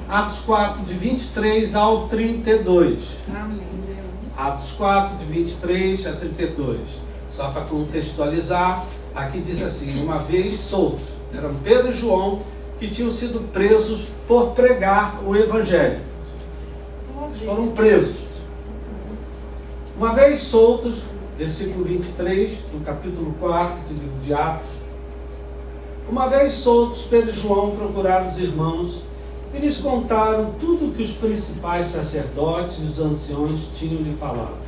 Atos 4, de 23 ao 32. Amém. Atos 4, de 23 a 32. Só para contextualizar, aqui diz assim: uma vez soltos, eram Pedro e João, que tinham sido presos por pregar o Evangelho. Foram presos. Uma vez soltos, versículo 23, do capítulo 4 do livro de Atos. Uma vez soltos, Pedro e João procuraram os irmãos e lhes contaram tudo o que os principais sacerdotes e os anciões tinham lhe falado.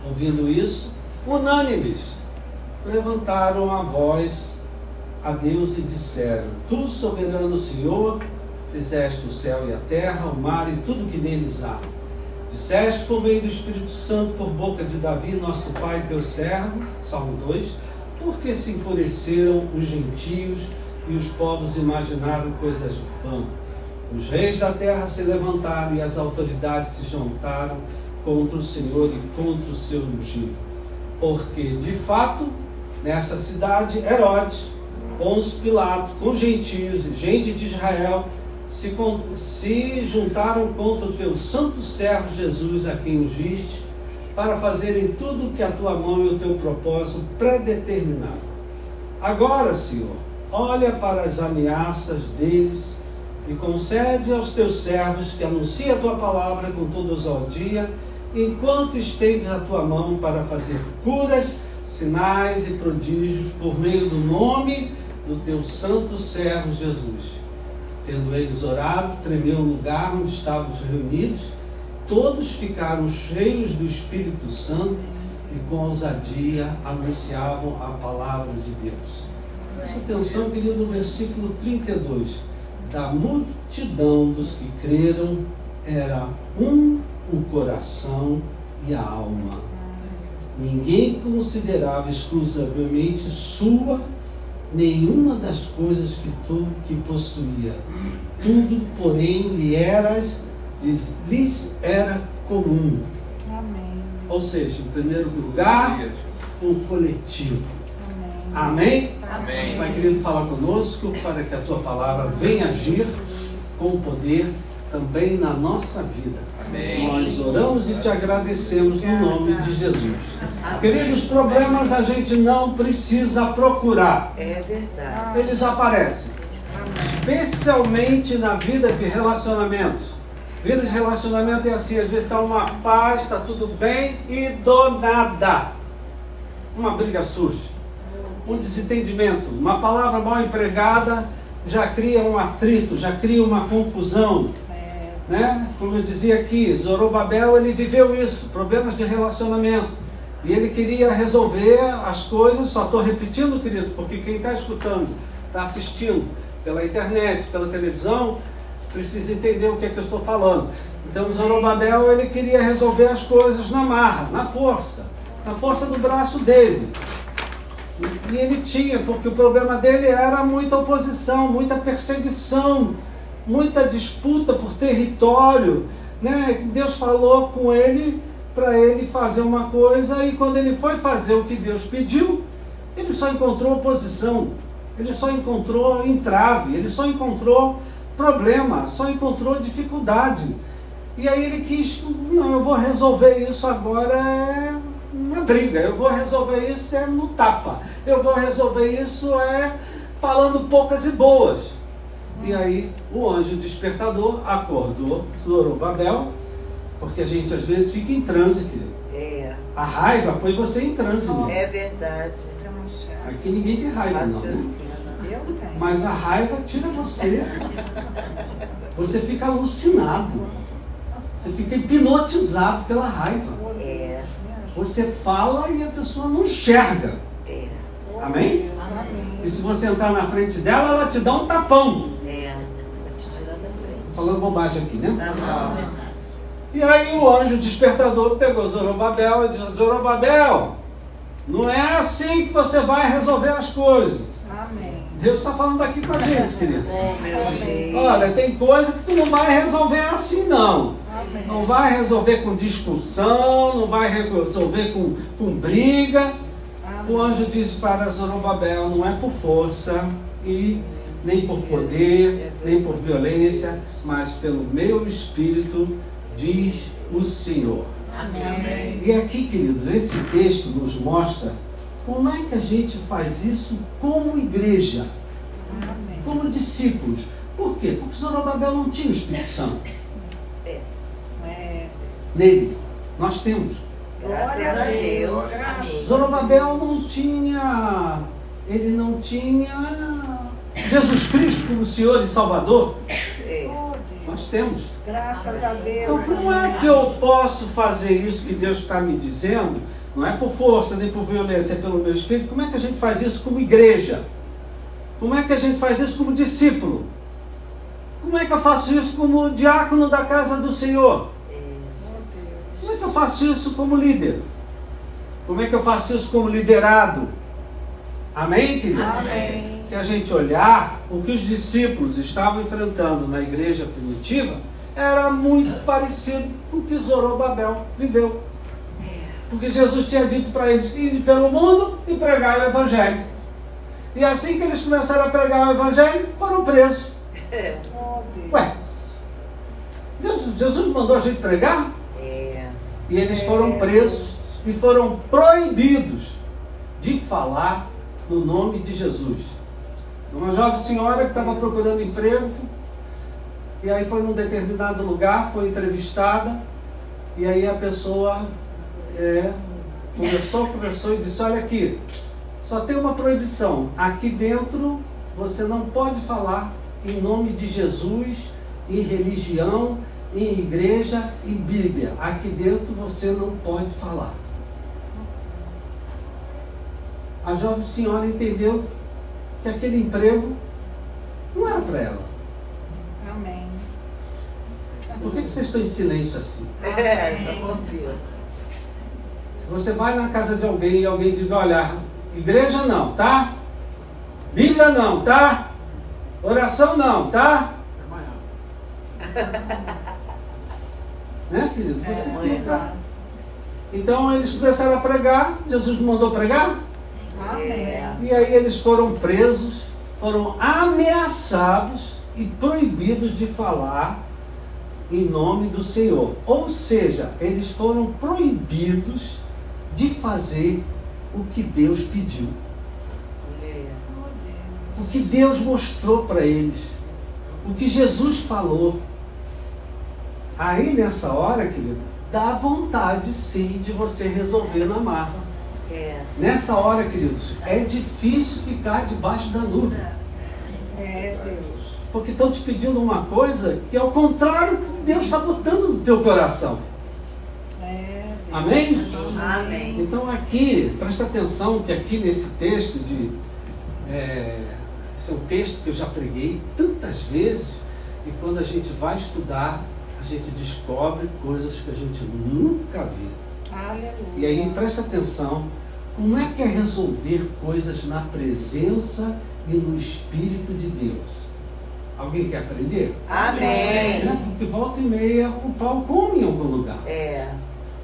Ouvindo isso, unânimes, levantaram a voz a Deus e disseram: Tu, soberano Senhor, fizeste o céu e a terra, o mar e tudo que neles há. Disseste por meio do Espírito Santo, por boca de Davi, nosso pai, teu servo, Salmo 2, porque se enfureceram os gentios e os povos imaginaram coisas vãs. Os reis da terra se levantaram e as autoridades se juntaram contra o Senhor e contra o seu ungido. Porque, de fato, nessa cidade, Herodes, Pôncio Pilato, com gentios e gente de Israel, se juntaram contra o teu santo servo Jesus, a quem ungiste, para fazerem tudo o que a tua mão e o teu propósito predeterminaram. Agora, Senhor, olha para as ameaças deles e concede aos teus servos que anunciem a tua palavra com toda ousadia, enquanto estendes a tua mão para fazer curas, sinais e prodígios por meio do nome do teu santo servo Jesus. Tendo eles orado, tremeu o lugar onde estávamos reunidos, todos ficaram cheios do Espírito Santo e com ousadia anunciavam a palavra de Deus. Preste atenção, querido, no versículo 32. Da multidão dos que creram, era um o coração e a alma. Ninguém considerava exclusivamente sua nenhuma das coisas que possuía. Tudo, porém, lhes era comum. Amém. Ou seja, em primeiro lugar, o coletivo. Amém? Amém. Pai querido, fala conosco para que a tua palavra venha agir com poder também na nossa vida. Amém. Nós oramos e te agradecemos no nome de Jesus. Queridos, problemas a gente não precisa procurar. É verdade. Eles aparecem. Especialmente na vida de relacionamentos. Vida de relacionamento é assim, às vezes está uma paz, está tudo bem e do nada uma briga surge, um desentendimento, uma palavra mal empregada já cria um atrito, já cria uma confusão, né? Como eu dizia aqui, Zorobabel, ele viveu isso, problemas de relacionamento, e ele queria resolver as coisas. Só estou repetindo, querido, porque quem está escutando, está assistindo pela internet, pela televisão, precisa entender o que é que eu estou falando. Então Zorobabel, ele queria resolver as coisas na marra, na força do braço dele. E ele tinha, porque o problema dele era muita oposição, muita perseguição, muita disputa por território, né? Deus falou com ele para ele fazer uma coisa, e quando ele foi fazer o que Deus pediu, ele só encontrou oposição, ele só encontrou entrave, ele só encontrou problema, só encontrou dificuldade. E aí ele quis: não, eu vou resolver isso agora na briga, eu vou resolver isso no tapa, eu vou resolver isso falando poucas e boas. E aí o anjo despertador acordou Zorobabel, porque a gente às vezes fica em transe, querido. A raiva põe você em transe, né? É verdade. Aqui ninguém tem raiva, não. Eu tenho. Mas a raiva tira você. Você fica alucinado. Você fica hipnotizado pela raiva. Você fala e a pessoa não enxerga. Amém? Amém. E se você entrar na frente dela, ela te dá um tapão. Vai te tirar da frente. Falando bobagem aqui, né? Não. E aí o anjo despertador pegou Zorobabel e disse: Zorobabel, não é assim que você vai resolver as coisas. Amém. Deus está falando aqui com a gente, querido. Amém. Olha, tem coisa que tu não vai resolver assim, não. Amém. Não vai resolver com discussão, não vai resolver com briga. O anjo disse para Zorobabel: não é por força e nem por poder, nem por violência, mas pelo meu Espírito, diz o Senhor. Amém. E aqui, queridos, esse texto nos mostra como é que a gente faz isso como igreja, como discípulos. Por quê? Porque Zorobabel não tinha o Espírito Santo. Nele, nós temos. Graças a Deus. Amém. Zorobabel não tinha, ele não tinha Jesus Cristo como Senhor e Salvador. Nós temos. Graças a Deus. Então, como é que eu posso fazer isso que Deus está me dizendo? Não é por força, nem por violência, é pelo meu Espírito. Como é que a gente faz isso como igreja? Como é que a gente faz isso como discípulo? Como é que eu faço isso como diácono da casa do Senhor? Como é que eu faço isso como líder? Como é que eu faço isso como liderado? Amém, querido? Amém. Se a gente olhar, o que os discípulos estavam enfrentando na igreja primitiva era muito parecido com o que Zorobabel viveu. Porque Jesus tinha dito para eles: ide pelo mundo e pregar o Evangelho. E assim que eles começaram a pregar o Evangelho, foram presos. Ué, Jesus mandou a gente pregar? E eles foram presos e foram proibidos de falar no nome de Jesus. Uma jovem senhora que estava procurando emprego, e aí foi num determinado lugar, foi entrevistada, e aí a pessoa conversou e disse: olha aqui, só tem uma proibição, aqui dentro você não pode falar em nome de Jesus, em religião, em igreja e Bíblia. Aqui dentro você não pode falar. A jovem senhora entendeu que aquele emprego não era para ela. Amém. Por que vocês estão em silêncio assim? Se você vai na casa de alguém e alguém diz: olha, igreja não, tá? Bíblia não, tá? Oração não, tá? Né, querido? Você fica. Então eles começaram a pregar. Jesus mandou pregar. Amém. E aí eles foram presos, foram ameaçados e proibidos de falar em nome do Senhor. Ou seja, eles foram proibidos de fazer o que Deus pediu. O que Deus mostrou para eles. O que Jesus falou. Aí nessa hora, querido, dá vontade sim de você resolver na marra. Nessa hora, queridos, é difícil ficar debaixo da nuvem. Deus. Porque estão te pedindo uma coisa que é o contrário do que Deus está botando no teu coração. Deus. Amém? Amém. Então aqui, presta atenção que aqui nesse texto esse é um texto que eu já preguei tantas vezes, e quando a gente vai estudar, a gente descobre coisas que a gente nunca viu. Aleluia. E aí presta atenção, como é que é resolver coisas na presença e no Espírito de Deus? Alguém quer aprender? Amém. Porque volta e meia o pau come em algum lugar.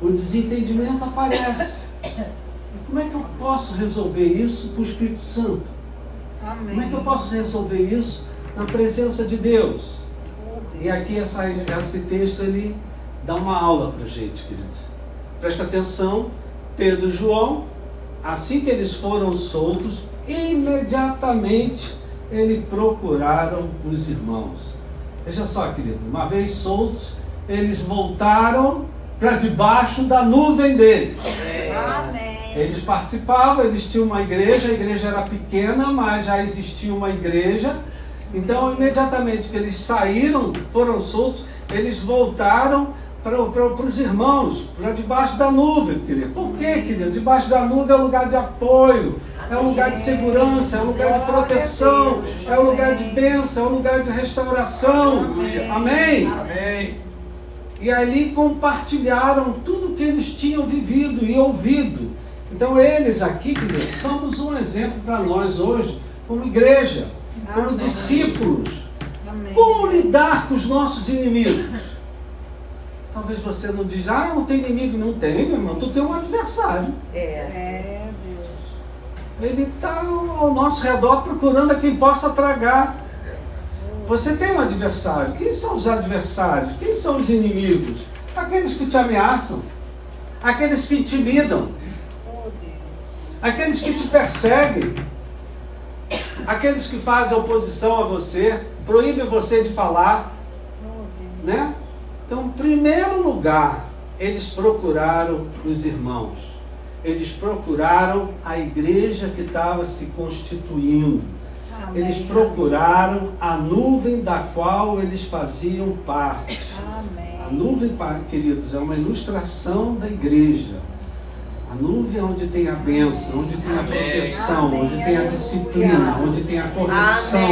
O desentendimento aparece. E como é que eu posso resolver isso com o Espírito Santo? Amém. Como é que eu posso resolver isso na presença de Deus? E aqui esse texto ele dá uma aula para a gente, queridos. Presta atenção, Pedro e João, assim que eles foram soltos, imediatamente eles procuraram os irmãos. Veja só, querido, uma vez soltos, eles voltaram para debaixo da nuvem deles. Amém. Eles participavam, eles tinham uma igreja, a igreja era pequena, mas já existia uma igreja. Então, imediatamente que eles saíram, foram soltos, eles voltaram para os irmãos, para debaixo da nuvem, querido. Por quê, querido? Debaixo da nuvem é lugar de apoio, é um lugar de segurança, é um lugar de proteção, é um lugar de bênção, é um lugar de restauração. Amém? Amém. E ali compartilharam tudo que eles tinham vivido e ouvido. Então eles aqui, queridos, somos um exemplo para nós hoje, como igreja, como discípulos. Amém. Como lidar com os nossos inimigos? Talvez você não diz: eu não tenho inimigo. Não tem, meu irmão, tu tem um adversário. Deus. Ele está ao nosso redor procurando a quem possa tragar. Você tem um adversário. Quem são os adversários? Quem são os inimigos? Aqueles que te ameaçam, aqueles que intimidam, aqueles que te perseguem, aqueles que fazem oposição a você, proíbem você de falar, né? Então, em primeiro lugar, eles procuraram os irmãos, eles procuraram a igreja que estava se constituindo, eles procuraram a nuvem da qual eles faziam parte. A nuvem, queridos, é uma ilustração da igreja. A nuvem é onde tem a bênção, onde tem a proteção, onde tem a disciplina, onde tem a correção,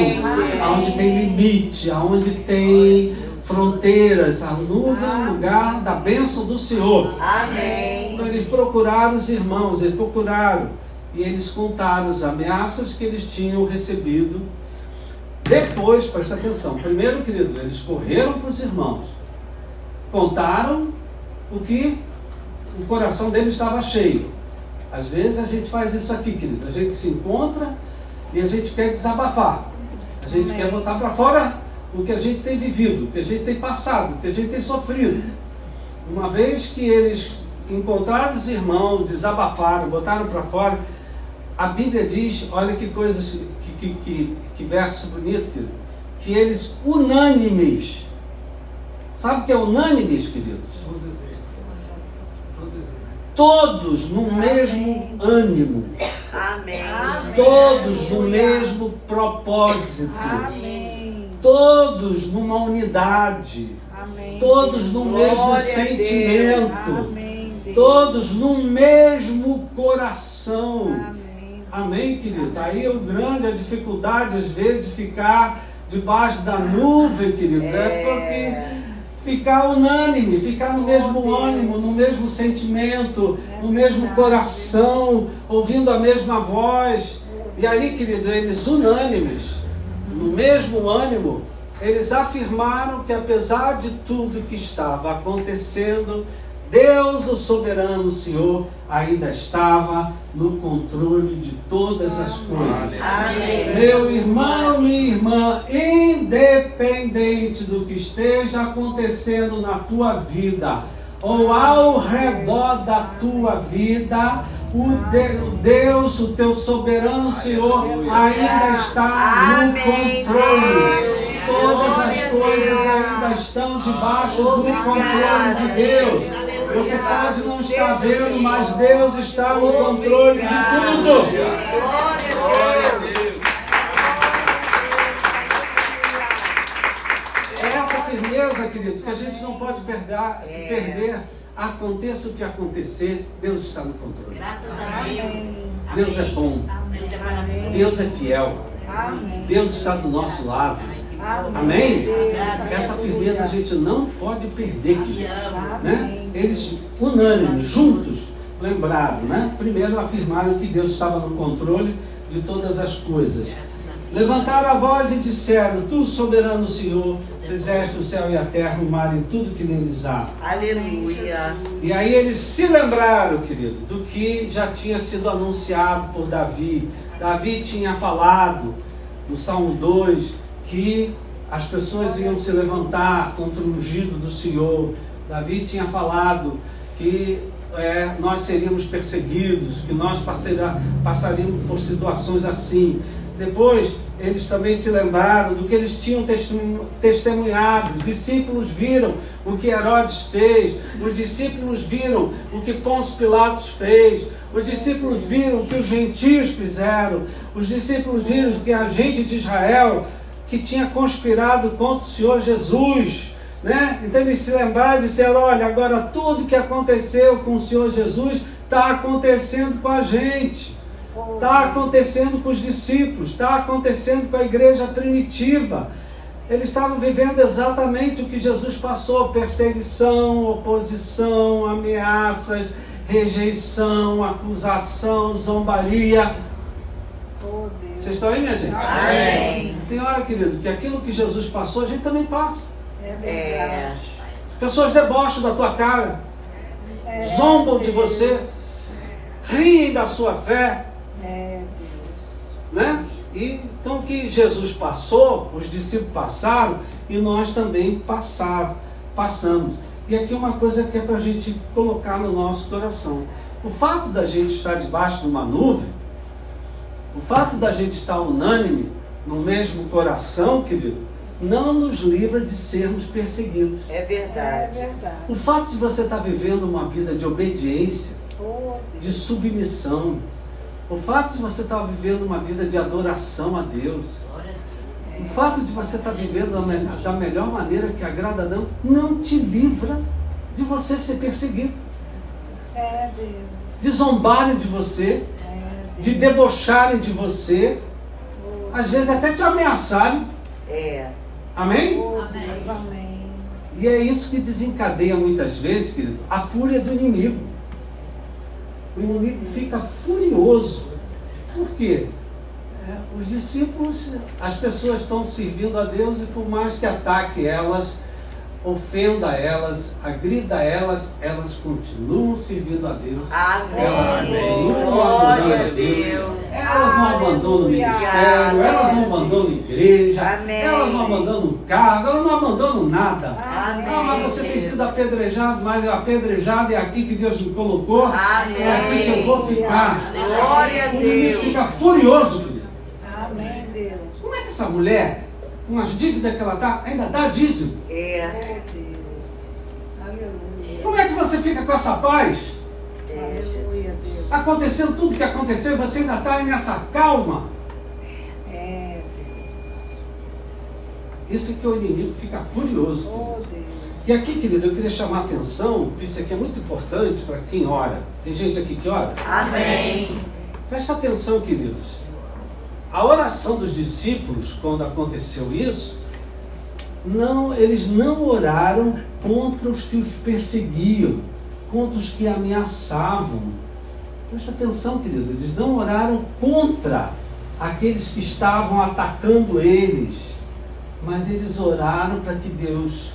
onde tem limite, onde tem fronteiras. A nuvem é o lugar da bênção do Senhor. Amém. Então eles procuraram os irmãos, eles procuraram e eles contaram as ameaças que eles tinham recebido. Depois, presta atenção, primeiro, querido, eles correram para os irmãos, contaram o que o coração deles estava cheio. Às vezes a gente faz isso aqui, querido, a gente se encontra e a gente quer desabafar, a gente quer botar para fora o que a gente tem vivido, o que a gente tem passado, o que a gente tem sofrido. Uma vez que eles encontraram os irmãos, desabafaram, botaram para fora, a Bíblia diz, olha que coisas, que verso bonito, querido, que eles unânimes, sabe o que é unânimes, queridos? Todos no mesmo ânimo, Amém. todos no mesmo propósito, todos numa unidade, todos no mesmo Glória a sentimento, todos no mesmo coração. Amém, querido? Aí é o grande, a dificuldade às vezes de ficar debaixo da nuvem, queridos, é porque ficar unânime, ficar no mesmo ânimo, no mesmo sentimento, no mesmo coração, ouvindo a mesma voz. E aí, querido, eles unânimes, no mesmo ânimo, eles afirmaram que apesar de tudo que estava acontecendo, Deus, o soberano Senhor, ainda estava no controle de todas as coisas. Amém. Meu irmão, minha irmã, independente do que esteja acontecendo na tua vida ou ao redor da tua vida, o Deus, o teu soberano Senhor, ainda está no controle. Todas as coisas ainda estão debaixo do controle de Deus. Você pode não estar vendo, mas Deus está no controle de tudo. É essa firmeza, queridos, que a gente não pode perder. Aconteça o que acontecer, Deus está no controle. Graças a Deus. Deus é bom. Deus é fiel. Deus está do nosso lado. Amém? Essa firmeza a gente não pode perder, queridos, né? Eles, unânimes, juntos, lembraram, né? Primeiro afirmaram que Deus estava no controle de todas as coisas. Levantaram a voz e disseram: Tu, soberano Senhor, fizeste o céu e a terra, o mar e tudo que neles há. Aleluia. E aí eles se lembraram, querido, do que já tinha sido anunciado por Davi. Davi tinha falado no Salmo 2 que as pessoas iam se levantar contra o ungido do Senhor. Davi tinha falado que nós seríamos perseguidos, que nós passaríamos por situações assim. Depois, eles também se lembraram do que eles tinham testemunhado. Os discípulos viram o que Herodes fez, os discípulos viram o que Pôncio Pilatos fez, os discípulos viram o que os gentios fizeram, os discípulos viram o que a gente de Israel, que tinha conspirado contra o Senhor Jesus, né? Então eles se lembraram e disseram: olha, agora tudo que aconteceu com o Senhor Jesus está acontecendo com a gente, está acontecendo com os discípulos, está acontecendo com a igreja primitiva. Eles estavam vivendo exatamente o que Jesus passou: perseguição, oposição, ameaças, rejeição, acusação, zombaria. Vocês estão aí, minha gente? Amém. Tem hora, querido, que aquilo que Jesus passou, a gente também passa. É. Pessoas debocham da tua cara, zombam de você, riem da sua fé, né? E, então o que Jesus passou, os discípulos passaram e nós também passamos. E aqui uma coisa que é para a gente colocar no nosso coração. O fato da gente estar debaixo de uma nuvem, o fato da gente estar unânime no mesmo coração, querido, não nos livra de sermos perseguidos. É verdade. É verdade. O fato de você estar vivendo uma vida de obediência, Oh, de submissão, o fato de você estar vivendo uma vida de adoração a Deus, o fato de você estar vivendo da melhor maneira que agrada a Deus, não te livra de você ser perseguido, é Deus. de zombarem de você, de debocharem de você, às vezes até te ameaçarem. É. Amém? Oh, Deus, amém. E é isso que desencadeia muitas vezes, querido, a fúria do inimigo. O inimigo fica furioso. Por quê? Os discípulos, as pessoas estão servindo a Deus e por mais que ataque elas, ofenda elas, agrida elas, elas continuam servindo a Deus. Amém. continuam Glória adorando a Deus. Elas não abandonam o ministério, elas não abandonam a igreja, Amém. elas não abandonam o cargo, elas não abandonam nada. Amém. Não, mas você tem sido apedrejado, mas apedrejado é aqui que Deus me colocou, Amém. é aqui que eu vou ficar. Glória a O inimigo Deus. fica furioso, querido. Amém, Deus. Como é que essa mulher, com as dívidas que ela dá, ainda dá dízimo? É. Oh, Deus. Aleluia. Como é que você fica com essa paz? Aleluia, Deus. Acontecendo tudo que aconteceu, você ainda está nessa calma? É. Isso é que o inimigo fica furioso. Oh, Deus. E aqui, querido, eu queria chamar a atenção, isso aqui é muito importante para quem ora. Tem gente aqui que ora? Amém. Presta atenção, queridos. A oração dos discípulos, quando aconteceu isso, eles não oraram contra os que os perseguiam, contra os que ameaçavam. Presta atenção, querido, eles não oraram contra aqueles que estavam atacando eles, mas eles oraram para que Deus,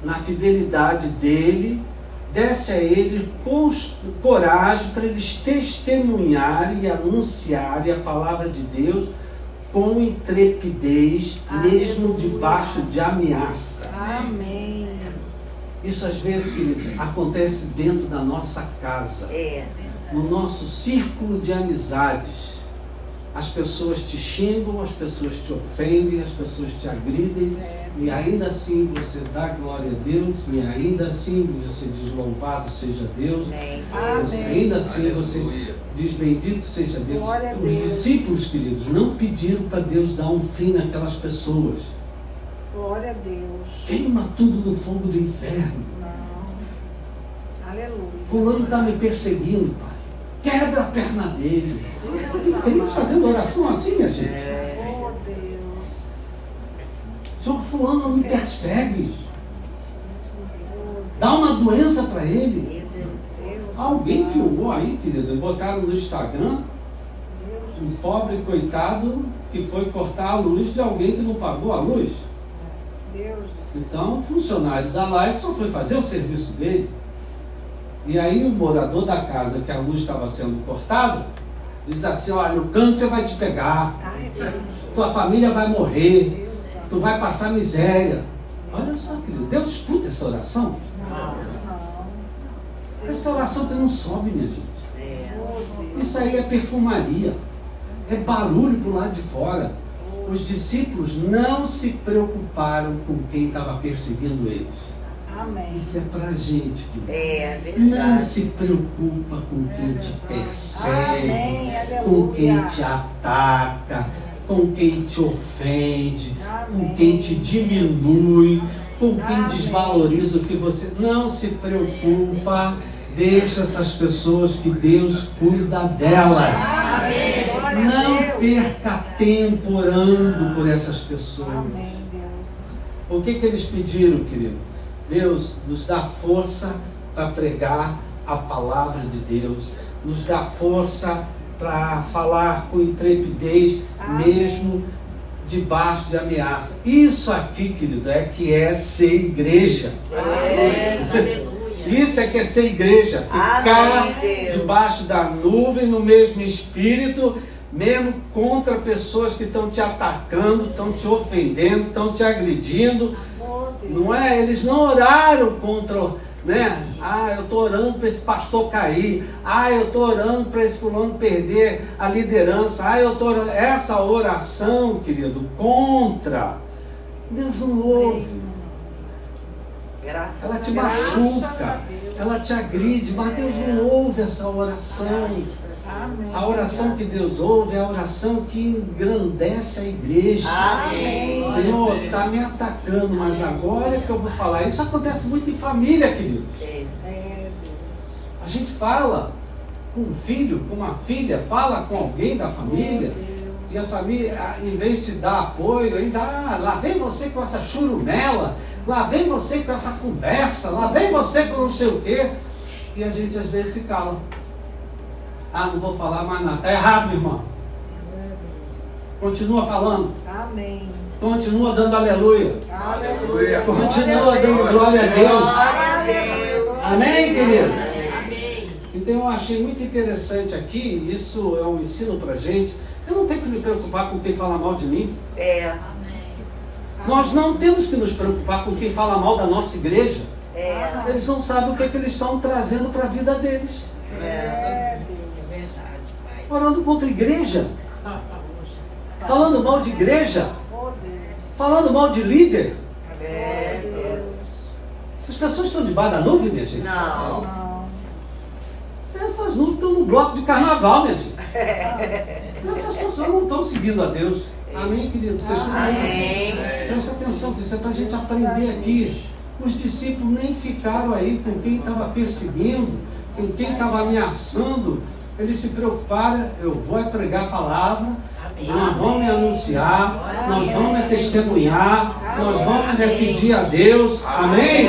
na fidelidade dele, desse a ele coragem para eles testemunharem e anunciarem a palavra de Deus com intrepidez, mesmo debaixo de ameaça. Amém. Isso às vezes, querido, acontece dentro da nossa casa, É. no nosso círculo de amizades. As pessoas te xingam, as pessoas te ofendem, as pessoas te agridem, e ainda assim você dá glória a Deus, e ainda assim você diz louvado seja Deus, Amém. ainda assim você diz bendito seja Deus. Glória a Os Deus. discípulos, queridos, não pediram para Deus dar um fim naquelas pessoas. Glória a Deus. Queima tudo no fogo do inferno. Não. Aleluia. Fulano está me perseguindo, pai. Quebra a perna dele. Crente fazendo oração assim, minha gente. Oh, Deus. Senhor, fulano me persegue. Dá uma doença para ele. Deus. Alguém filmou aí, querido, e botaram no Instagram Deus. um pobre coitado que foi cortar a luz de alguém que não pagou a luz. Deus. Então, o funcionário da Light só foi fazer o serviço dele. E aí o morador da casa que a luz estava sendo cortada, diz assim, olha, o câncer vai te pegar, Ai, Deus. tua família vai morrer, Deus. tu vai passar miséria. Olha só, querido, Deus escuta essa oração. Não. Essa oração que não sobe, minha gente. Oh, Deus. Isso aí é perfumaria, é barulho para o lado de fora. Os discípulos não se preocuparam com quem estava perseguindo eles. Amém. Isso é para a gente, querido. É Não verdade. se preocupa com quem te persegue, Amém, com quem aleluia. te ataca, com quem te ofende, com Amém. quem te diminui, com quem Amém. desvaloriza o que você... Não se preocupa, deixa essas pessoas que Deus cuida delas. Amém. Glória a Não Deus. perca tempo orando por essas pessoas. Amém, Deus. O que eles pediram, querido? Deus, nos dá força para pregar a palavra de Deus, nos dá força para falar com intrepidez, Amém. mesmo debaixo de ameaça. Isso aqui, querido, é que é ser igreja. Isso é que é ser igreja, ficar Amém, Deus. debaixo da nuvem, no mesmo espírito, mesmo contra pessoas que estão te atacando, estão te ofendendo, estão te agredindo. Oh, Deus. Não é? Eles não oraram contra, né? Ah, eu estou orando para esse pastor cair. Ah, eu estou orando para esse fulano perder a liderança. Ah, eu estou orando. Essa oração, querido, contra, Deus não ouve. Graças Ela a te Deus. machuca, ela te agride, mas Deus não ouve essa oração. Amém. A oração que Deus ouve é a oração que engrandece a igreja. Amém. Senhor, está me atacando, mas agora é que eu vou falar. Isso acontece muito em família, querido. É. É, Deus. A gente fala com um filho, com uma filha, fala com alguém da família, e a família, em vez de dar apoio, ainda, lá vem você com essa churumela, lá vem você com essa conversa, lá vem você com não sei o quê, e a gente às vezes se cala. Ah, não vou falar mais nada. Está errado, meu irmão. Continua falando. Amém. Continua dando aleluia. Aleluia. Continua dando glória a Deus. Glória a Deus. Amém, querido? Amém. Então eu achei muito interessante aqui, isso é um ensino pra gente. Eu não tenho que me preocupar com quem fala mal de mim. É. Nós não temos que nos preocupar com quem fala mal da nossa igreja. É. Eles não sabem o que, é que eles estão trazendo para a vida deles. É, Deus. Orando contra a igreja. Falando mal de igreja. Oh, Deus. Falando mal de líder. É, Deus. Essas pessoas estão debaixo da nuvem, minha gente? Não. Não. Essas nuvens estão no bloco de carnaval, minha gente. Essas pessoas não estão seguindo a Deus. Amém, querido? Vocês estão Amém. Presta atenção, que isso é para a gente aprender aqui. Os discípulos nem ficaram aí com quem estava perseguindo, com quem estava ameaçando. Eles se preocuparam, eu vou pregar a palavra, nós vamos me anunciar, nós vamos testemunhar, nós vamos pedir a Deus. Amém?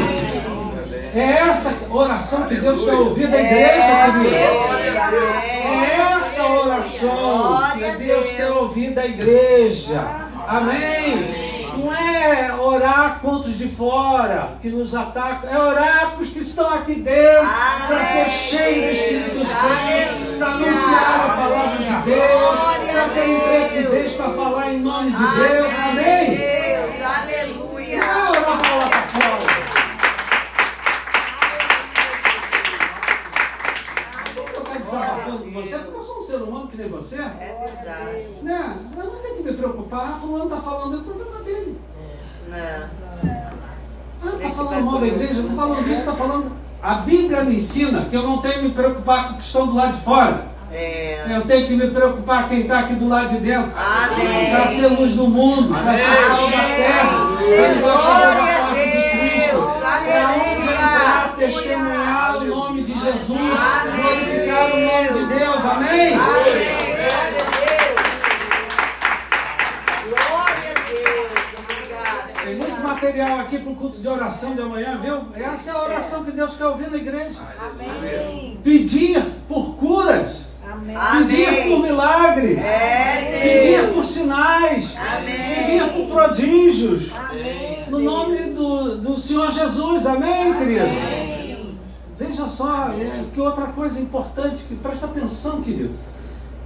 É essa oração que Deus quer ouvir da igreja, querido. É essa oração que Deus quer ouvir da igreja. Amém? Não é orar contra os de fora que nos atacam, é orar para os que estão aqui dentro, para ser cheio do Espírito Santo, para anunciar a palavra de Deus, para ter intrepidez para falar em nome de Deus. Amém? Deus, aleluia. Não é orar para lá para fora. Eu estou desabafando com você porque eu sou um ser humano que nem você. É verdade. Né? Eu não tenho que me preocupar. Fulano está falando, é o problema dele. Não. Está falando mal da igreja, está falando isso, está falando. A Bíblia me ensina que eu não tenho que me preocupar com os que estão do lado de fora. É. Eu tenho que me preocupar com quem está aqui do lado de dentro. Amém. Para ser luz do mundo, para ser sal da terra, ser embaixador da parte de Cristo. Para onde entrar, testemunhar o nome de Jesus, glorificar o nome de Deus. Amém? Amém. Glória a Deus. Obrigada. Tem muito material aqui para o culto de oração de amanhã, viu? Essa é a oração que Deus quer ouvir na igreja. Amém. Pedir por curas, Amém. pedir por milagres, pedir por sinais, pedir por prodígios, Amém. no nome do Senhor Jesus. Amém, querido? Veja só, que outra coisa importante, que presta atenção, querido,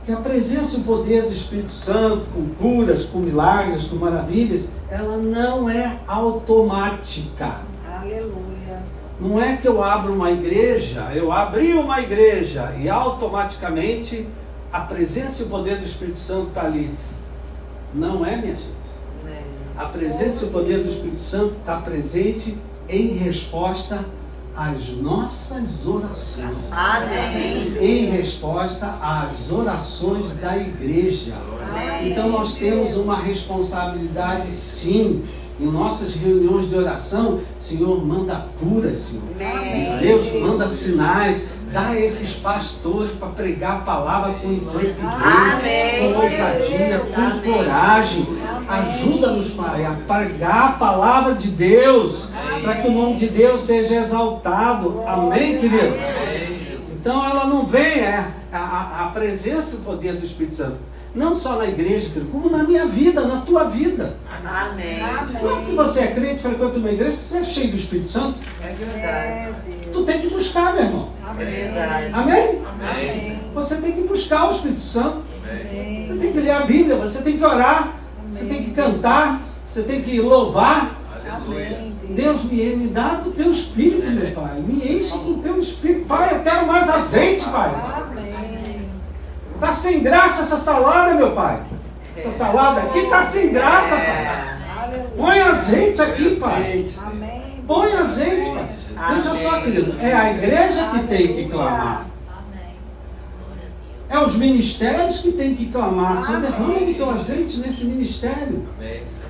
que a presença e o poder do Espírito Santo, com curas, com milagres, com maravilhas, ela não é automática. Aleluia. Não é que eu abro uma igreja, eu abri uma igreja e automaticamente a presença e o poder do Espírito Santo está ali. Não é, minha gente. A presença e o poder do Espírito Santo está presente em resposta às nossas orações. Amém. Em resposta às orações da igreja. Então nós temos uma responsabilidade, sim. Em nossas reuniões de oração, Senhor, manda cura, Senhor. Deus manda sinais. Dá esses pastores para pregar a palavra com intrepidez, com ousadia, com coragem. Ajuda-nos, Pai, a pregar a palavra de Deus, para que o nome de Deus seja exaltado. Amém, querido? Então ela não vem, a presença e o poder do Espírito Santo. Não só na igreja, como na minha vida, na tua vida. Amém. Não é porque você é crente, frequenta uma igreja, que você é cheio do Espírito Santo. É verdade. Tu tem que buscar, meu irmão. É verdade. Amém? Amém. Você tem que buscar o Espírito Santo. Você tem tem que ler a Bíblia, você tem que orar, você tem que cantar, você tem que louvar. Amém. Deus me dá do teu espírito, meu Pai. Me enche do teu espírito. Pai, eu quero mais azeite, Pai. Amém. Está sem graça essa salada, meu Pai. Essa salada aqui está sem graça, Pai. Aleluia. Põe azeite aqui, Pai. Amém. Põe azeite, Pai. Veja só, querido. É a igreja que tem que clamar. É os ministérios que tem que clamar. Senhor, derrame o teu azeite nesse ministério.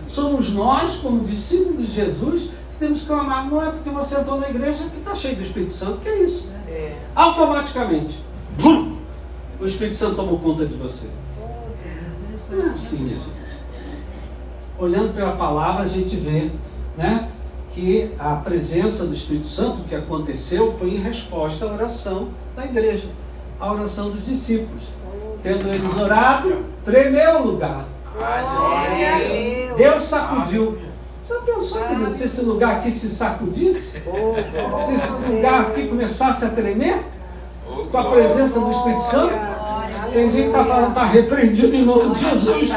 Somos nós, como discípulos de Jesus, que temos que clamar. Não é porque você entrou na igreja que está cheio do Espírito Santo. Que é isso? Automaticamente, bum, o Espírito Santo tomou conta de você. Não é assim, minha gente. Olhando pela palavra, a gente vê, né, que a presença do Espírito Santo, o que aconteceu, foi em resposta à oração da igreja, à oração dos discípulos. Tendo eles orado, tremeu o lugar. Glória a Deus. Deus sacudiu. Já pensou, querido, se esse lugar aqui se sacudisse? Se esse lugar aqui começasse a tremer? Com a presença do Espírito Santo? Tem gente que está falando, está repreendido em nome de Jesus.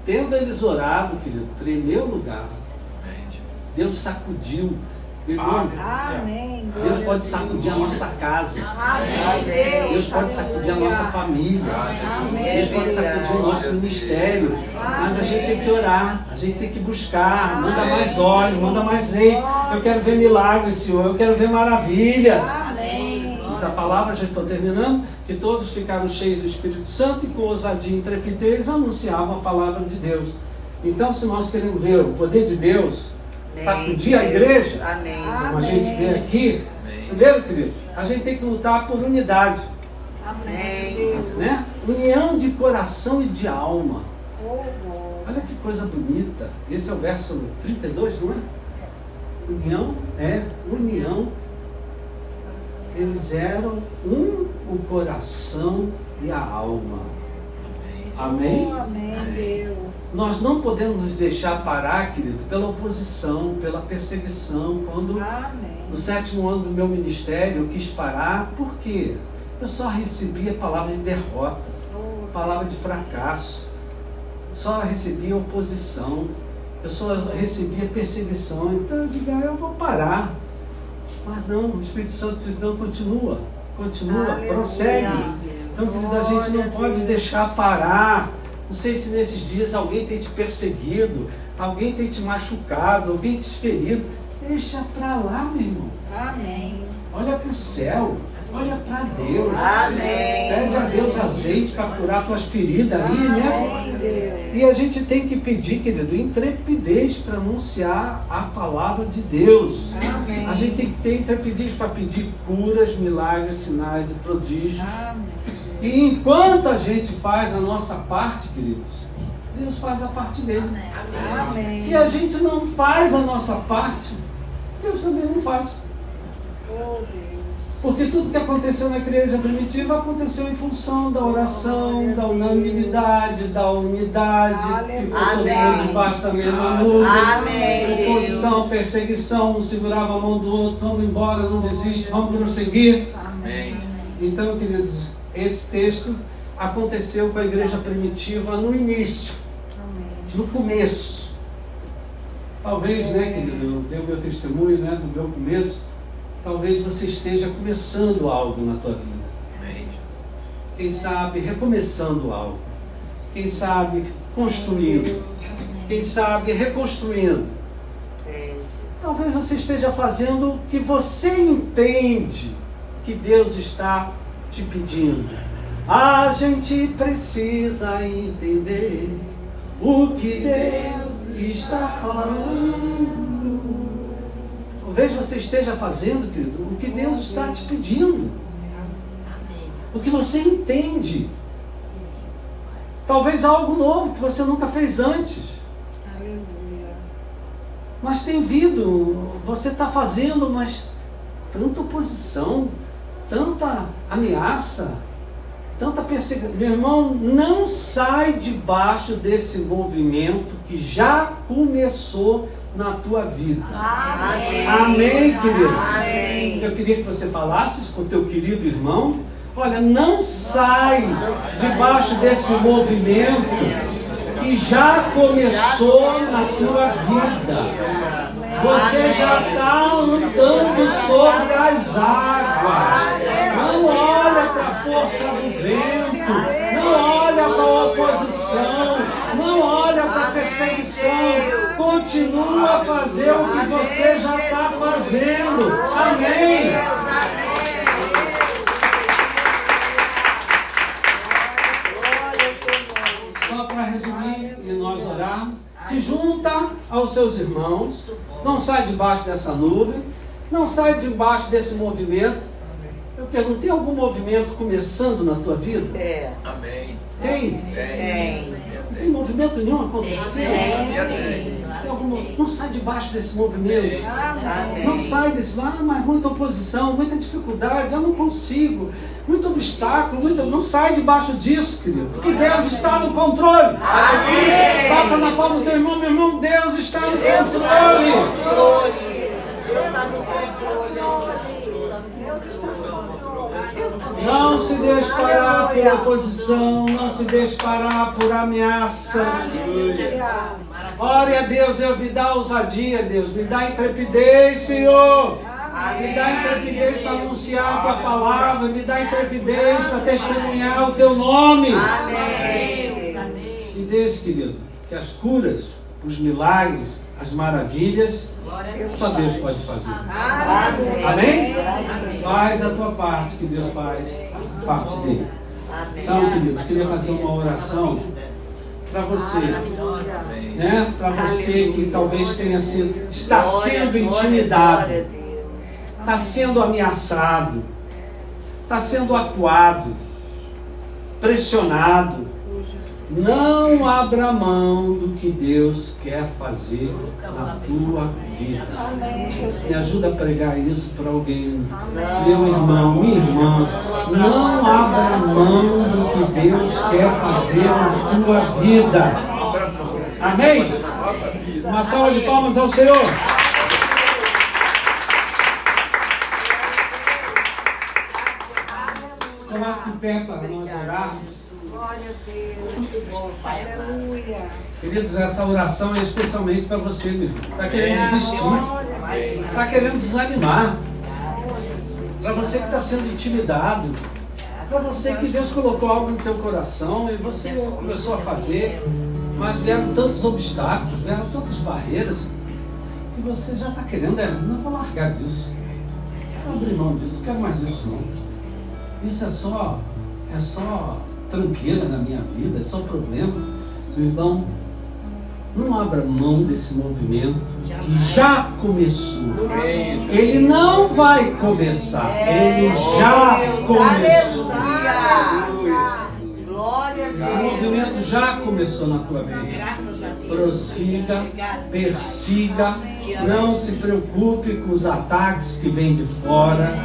Tendo eles orado, querido, tremeu o lugar. Deus sacudiu. Irmão, Amém. Deus pode sacudir a nossa casa. Amém. Deus pode sacudir a nossa família. Deus pode sacudir o nosso ministério. Mas a gente tem que orar, a gente tem que buscar. Manda mais óleo, manda mais azeite. Eu quero ver milagres, Senhor. Eu quero ver maravilhas. Amém. Essa palavra, já estou terminando, que todos ficaram cheios do Espírito Santo e com ousadia e intrepidez anunciavam a palavra de Deus. Então, se nós queremos ver o poder de Deus sacudir a igreja, Amém. como a gente vê aqui, primeiro, querido, a gente tem que lutar por unidade, Amém. né? União de coração e de alma. Oh, glória. Olha que coisa bonita. Esse é o verso 32, não é? União é união. Eles eram o coração e a alma. Amém? Oh, amém, Deus. Nós não podemos nos deixar parar, querido, pela oposição, pela perseguição. Quando Amém. no 7º ano do meu ministério eu quis parar, por quê? Eu só recebia palavra de derrota, palavra de fracasso, só recebia oposição, eu só recebia perseguição. Então eu digo, eu vou parar. Mas não, o Espírito Santo diz, não, continua, Aleluia. prossegue. Então, querido, a gente não pode deixar parar. Não sei se nesses dias alguém tem te perseguido, alguém tem te machucado, alguém te ferido. Deixa pra lá, meu irmão. Amém. Olha para o céu, olha para Deus. Amém. Pede a Deus azeite para curar tuas feridas aí, né? Amém, Deus. E a gente tem que pedir, querido, intrepidez para anunciar a palavra de Deus. Amém. A gente tem que ter intrepidez para pedir curas, milagres, sinais e prodígios. Amém. E enquanto a gente faz a nossa parte, queridos, Deus faz a parte dele. Amém. Se a gente não faz a nossa parte, Deus também não faz. Oh, Deus. Porque tudo que aconteceu na igreja primitiva aconteceu em função da oração, da unanimidade, da unidade. Ficou todo mundo debaixo da mesma nuvem. Amém, Oposição, perseguição, um segurava a mão do outro, vamos embora, não desiste, vamos prosseguir. Amém. Então, queridos, esse texto aconteceu com a igreja primitiva no início, Amém. no começo. Talvez, né, querido, eu dei o meu testemunho, né, do meu começo. Talvez você esteja começando algo na tua vida. Quem sabe recomeçando algo. Quem sabe construindo. Quem sabe reconstruindo. Talvez você esteja fazendo o que você entende que Deus está te pedindo. A gente precisa entender o que Deus está falando. Talvez você esteja fazendo, querido, o que Deus está te pedindo. O que você entende. Talvez algo novo que você nunca fez antes. Aleluia. Mas tem vindo, você está fazendo, mas tanta oposição, tanta ameaça, tanta perseguição. Meu irmão, não sai debaixo desse movimento que já começou na tua vida. Amém. Amém, querido? Amém. Eu queria que você falasse com o teu querido irmão, Olha, não sai debaixo desse movimento que já começou na tua vida. Você já está andando sobre as águas. Não olha para a força do vento, não olha para a oposição, não olha para a perseguição. Continua a fazer o que você já está fazendo. Amém. Só para resumir e nós orarmos, se junta aos seus irmãos, não sai debaixo dessa nuvem, não sai debaixo desse movimento. Eu pergunto, tem algum movimento começando na tua vida? Amém. Tem? Não tem movimento nenhum acontecendo? Não sai debaixo desse movimento. Não sai desse, mas muita oposição, muita dificuldade, eu não consigo, muito obstáculo, não sai debaixo disso, querido, porque Deus está no controle. Amém. Bata na palma do teu irmão, meu irmão, Deus está no controle. Não se deixe parar por oposição, não se deixe parar por ameaças. Ore a Deus, Deus me dá ousadia, Deus, me dá intrepidez, Senhor. Me dá intrepidez para anunciar a tua palavra, me dá intrepidez para testemunhar o teu nome. E deixe, querido, que as curas, os milagres, as maravilhas, só Deus pode fazer. Amém? Faz a tua parte, que Deus faz parte dele. Então, queridos, queria fazer uma oração para você, né? Para você que talvez está sendo intimidado, está sendo ameaçado, está sendo acuado, pressionado. Não abra mão do que Deus quer fazer na tua vida. Me ajuda a pregar isso para alguém. Meu irmão, minha irmã, não abra mão do que Deus quer fazer na tua vida. Amém? Uma salva de palmas ao Senhor. Se coloque de pé para nós orarmos. Glória a Deus. Aleluia. Queridos, essa oração é especialmente para você, meu irmão. Está querendo desistir, está querendo desanimar. Para você que está sendo intimidado, para você que Deus colocou algo no teu coração e você começou a fazer, mas vieram tantos obstáculos, vieram tantas barreiras, que você já está querendo, não vou largar disso, não vou abrir mão disso, não quero mais isso não. Isso é só tranqueira na minha vida, é só problema. Meu irmão, não abra mão desse movimento que já começou. Ele não vai começar, ele já começou. Esse movimento já começou na tua vida. Prossiga, persiga, não se preocupe com os ataques que vêm de fora.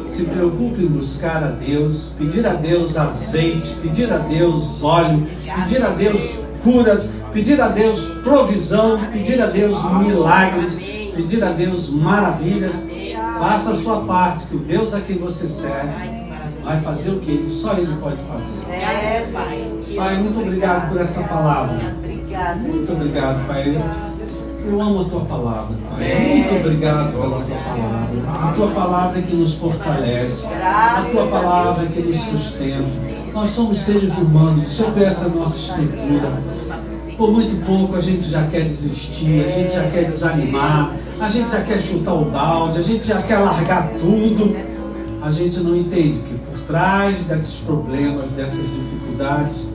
Se preocupe em buscar a Deus, pedir a Deus azeite, pedir a Deus óleo, pedir a Deus curas, pedir a Deus provisão, pedir a Deus milagres, pedir a Deus maravilhas. Faça a sua parte, que o Deus a quem você serve vai fazer o que só Ele pode fazer. Pai, muito obrigado por essa palavra. Muito obrigado, Pai. Eu amo a Tua palavra, Pai. Muito obrigado pela Tua palavra. A Tua palavra é que nos fortalece. A Tua palavra é que nos sustenta. Nós somos seres humanos. O Senhor conhece a nossa estrutura. Por muito pouco a gente já quer desistir, a gente já quer desanimar, a gente já quer chutar o balde, a gente já quer largar tudo. A gente não entende que por trás desses problemas, dessas dificuldades,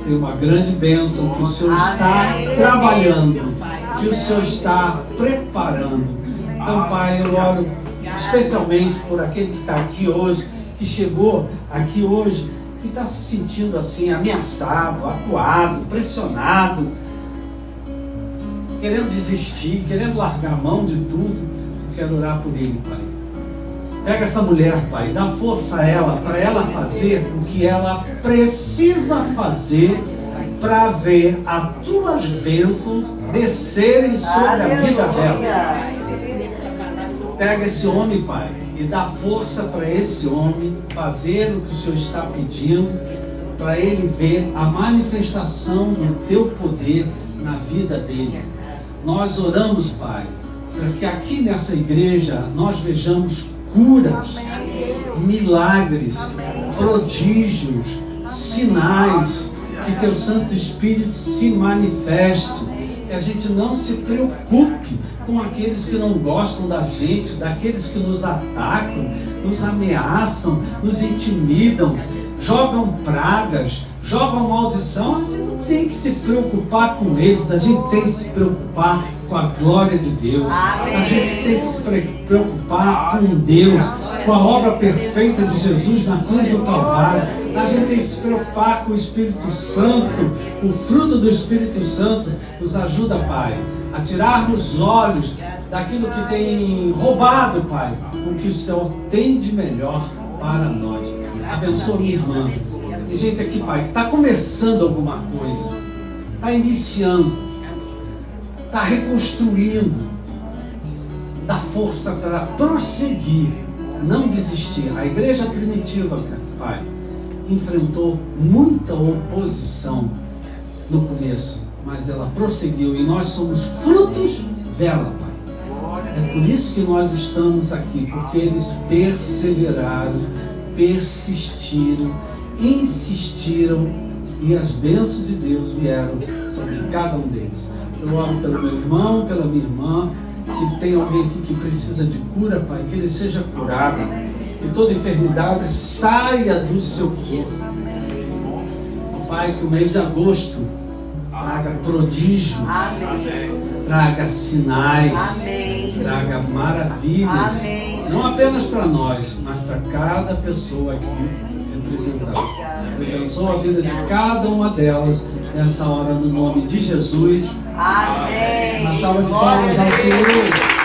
tem uma grande bênção que o Senhor está trabalhando, que o Senhor está preparando. Então, Pai, eu oro especialmente por aquele que está aqui hoje, que chegou aqui hoje, que está se sentindo assim, ameaçado, acuado, pressionado, querendo desistir, querendo largar a mão de tudo. Eu quero orar por ele, Pai. Pega essa mulher, Pai, dá força a ela, para ela fazer o que ela precisa fazer para ver as Tuas bênçãos descerem sobre a vida dela. Pega esse homem, Pai, e dá força para esse homem fazer o que o Senhor está pedindo, para ele ver a manifestação do teu poder na vida dele. Nós oramos, Pai, para que aqui nessa igreja nós vejamos curas, milagres, prodígios, sinais, que teu Santo Espírito se manifeste, que a gente não se preocupe com aqueles que não gostam da gente, daqueles que nos atacam, nos ameaçam, nos intimidam, jogam pragas, jogam maldição. A gente não tem que se preocupar com eles, a gente tem que se preocupar com a glória de Deus. A gente tem que se preocupar com Deus, com a obra perfeita de Jesus na cruz do Calvário. A gente tem que se preocupar com o Espírito Santo, o fruto do Espírito Santo. Nos ajuda, Pai, a tirarmos os olhos daquilo que tem roubado, Pai, o que o Senhor tem de melhor para nós. Abençoa minha irmã. Tem gente aqui, Pai, que está começando alguma coisa, está iniciando, está reconstruindo. Dá força para prosseguir, não desistir. A igreja primitiva, Pai, enfrentou muita oposição no começo, mas ela prosseguiu e nós somos frutos dela, Pai. É por isso que nós estamos aqui, porque eles perseveraram, persistiram, insistiram e as bênçãos de Deus vieram sobre cada um deles. Eu oro pelo meu irmão, pela minha irmã. Se tem alguém aqui que precisa de cura, Pai, que ele seja curado, que toda enfermidade saia do seu corpo. Pai, que o mês de agosto traga prodígios, traga sinais, traga maravilhas, não apenas para nós, mas para cada pessoa aqui representada. Eu abençoo a vida de cada uma delas nessa hora, no nome de Jesus. Amém. Uma salva de palmas ao Senhor.